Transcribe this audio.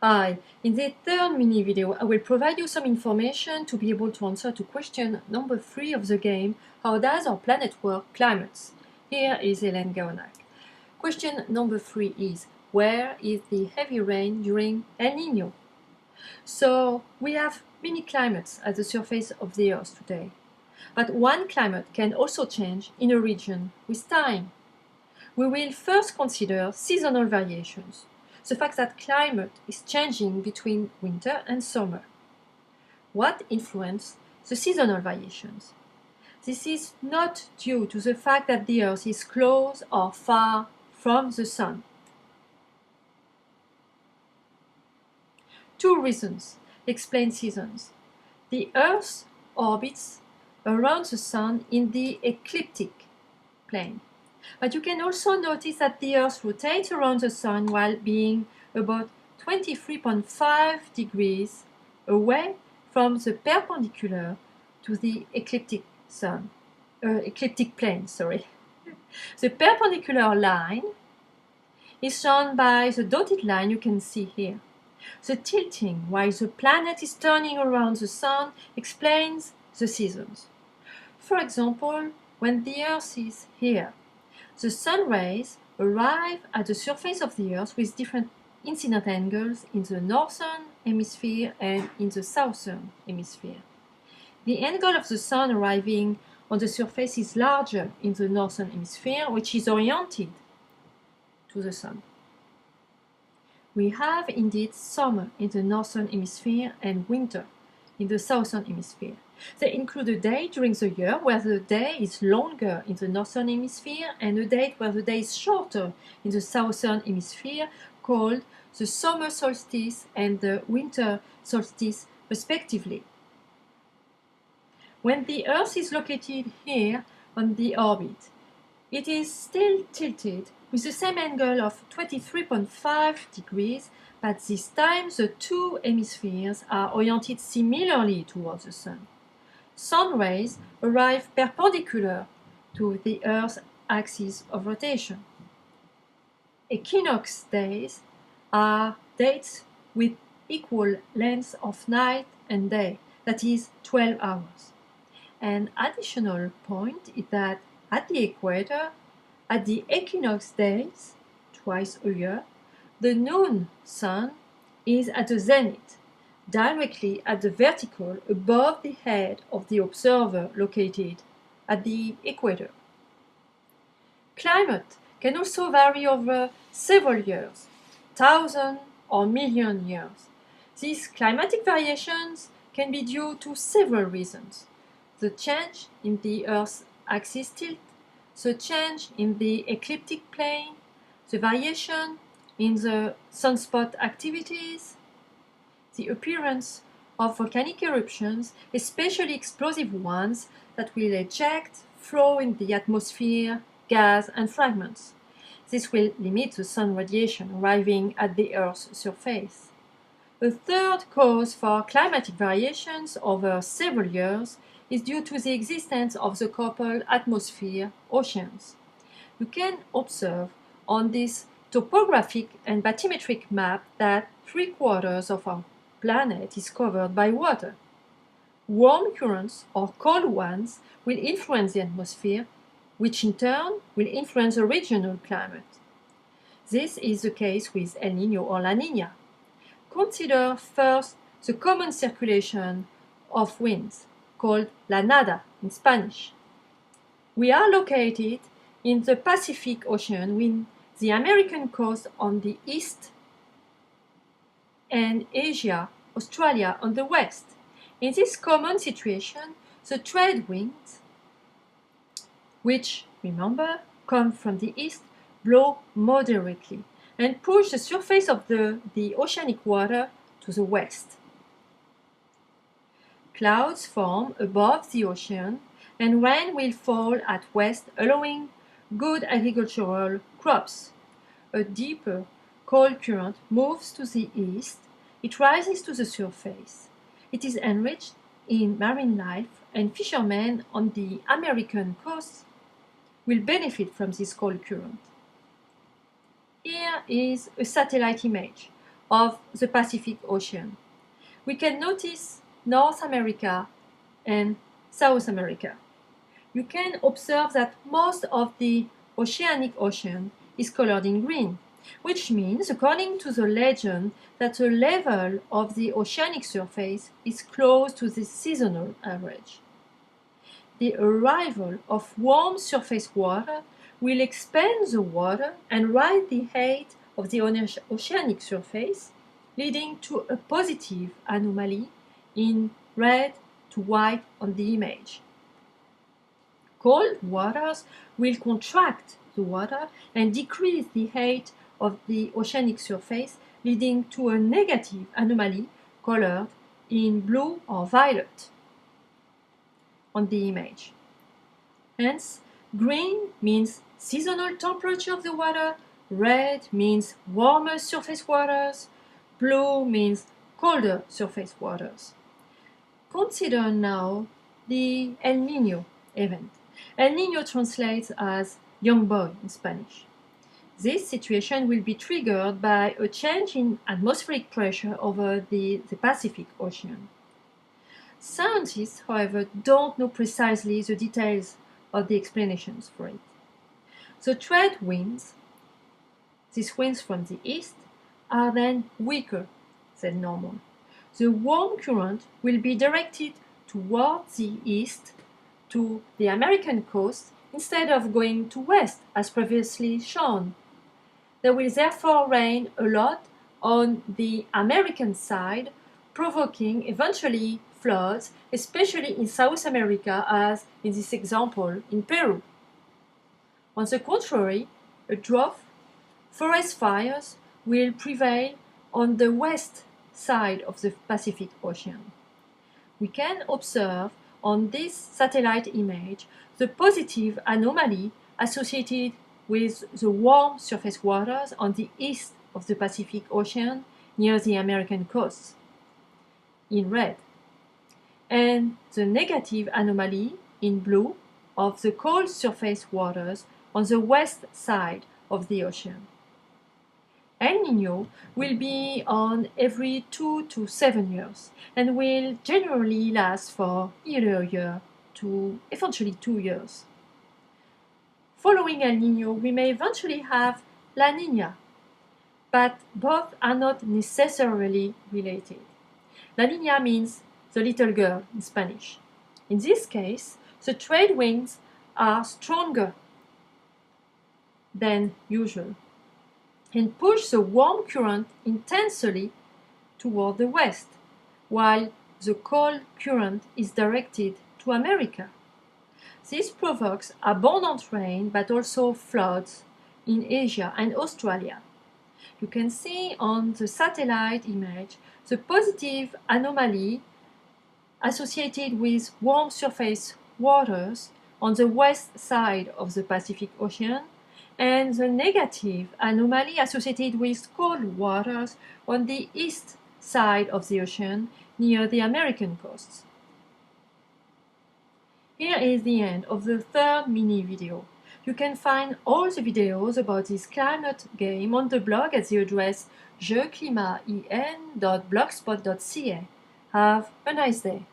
Hi, in the third mini video I will provide you some information to be able to answer to question number 3 of the game, how does our planet work climates? Here is Hélène Gaonac'h. Question number 3 is, where is the heavy rain during El Nino? So we have many climates at the surface of the Earth today. But one climate can also change in a region with time. We will first consider seasonal variations. The fact that climate is changing between winter and summer. What influences the seasonal variations? This is not due to the fact that the Earth is close or far from the Sun. Two reasons explain seasons. The Earth orbits around the Sun in the ecliptic plane. But you can also notice that the Earth rotates around the Sun while being about 23.5 degrees away from the perpendicular to the ecliptic plane. The perpendicular line is shown by the dotted line you can see here. The tilting while the planet is turning around the Sun explains the seasons. For example, when the Earth is here, the sun rays arrive at the surface of the Earth with different incident angles in the northern hemisphere and in the southern hemisphere. The angle of the sun arriving on the surface is larger in the northern hemisphere, which is oriented to the sun. We have indeed summer in the northern hemisphere and winter in the southern hemisphere. They include a day during the year where the day is longer in the northern hemisphere and a day where the day is shorter in the southern hemisphere, called the summer solstice and the winter solstice respectively. When the Earth is located here on the orbit, it is still tilted with the same angle of 23.5 degrees, but this time the two hemispheres are oriented similarly towards the Sun. Sun rays arrive perpendicular to the Earth's axis of rotation. Equinox days are dates with equal lengths of night and day, that is 12 hours. An additional point is that at the equator, at the equinox days, twice a year, the noon sun is at the zenith, directly at the vertical above the head of the observer located at the equator. Climate can also vary over several years, thousands or million years. These climatic variations can be due to several reasons. The change in the Earth's axis tilt, the change in the ecliptic plane, the variation in the sunspot activities, the appearance of volcanic eruptions, especially explosive ones that will eject, throw in the atmosphere, gas and fragments. This will limit the sun radiation arriving at the Earth's surface. A third cause for climatic variations over several years is due to the existence of the coupled atmosphere oceans. You can observe on this topographic and bathymetric map that 3/4 of our planet is covered by water. Warm currents or cold ones will influence the atmosphere, which in turn will influence the regional climate. This is the case with El Nino or La Niña. Consider first the common circulation of winds, called la nada in Spanish. We are located in the Pacific Ocean with the American coast on the east and Asia, Australia on the west. In this common situation, the trade winds, which, remember, come from the east, blow moderately and push the surface of the oceanic water to the west. Clouds form above the ocean and rain will fall at west, allowing good agricultural crops. A deeper cold current moves to the east. It rises to the surface. It is enriched in marine life, and fishermen on the American coast will benefit from this cold current. Here is a satellite image of the Pacific Ocean. We can notice North America and South America. You can observe that most of the oceanic ocean is colored in green, which means, according to the legend, that the level of the oceanic surface is close to the seasonal average. The arrival of warm surface water will expand the water and rise the height of the oceanic surface, leading to a positive anomaly in red to white on the image. Cold waters will contract the water and decrease the height of the oceanic surface, leading to a negative anomaly colored in blue or violet on the image. Hence, green means seasonal temperature of the water, red means warmer surface waters, blue means colder surface waters. Consider now the El Nino event. El Nino translates as young boy in Spanish. This situation will be triggered by a change in atmospheric pressure over the Pacific Ocean. Scientists, however, don't know precisely the details of the explanations for it. The trade winds, these winds from the east, are then weaker than normal. The warm current will be directed toward the east to the American coast instead of going to west as previously shown. There will therefore rain a lot on the American side, provoking eventually floods, especially in South America, as in this example in Peru. On the contrary, a drought, forest fires will prevail on the west side of the Pacific Ocean. We can observe on this satellite image the positive anomaly associated with the warm surface waters on the east of the Pacific Ocean near the American coast, in red, and the negative anomaly in blue of the cold surface waters on the west side of the ocean. El Nino will be on every 2 to 7 years and will generally last for either a year to eventually 2 years. Following El Nino, we may eventually have La Niña, but both are not necessarily related. La Niña means the little girl in Spanish. In this case, the trade winds are stronger than usual and push the warm current intensely toward the west, while the cold current is directed to America. This provokes abundant rain but also floods in Asia and Australia. You can see on the satellite image the positive anomaly associated with warm surface waters on the west side of the Pacific Ocean and the negative anomaly associated with cold waters on the east side of the ocean near the American coasts. Here is the end of the third mini video. You can find all the videos about this climate game on the blog at the address jeclimaten.blogspot.ca. Have a nice day.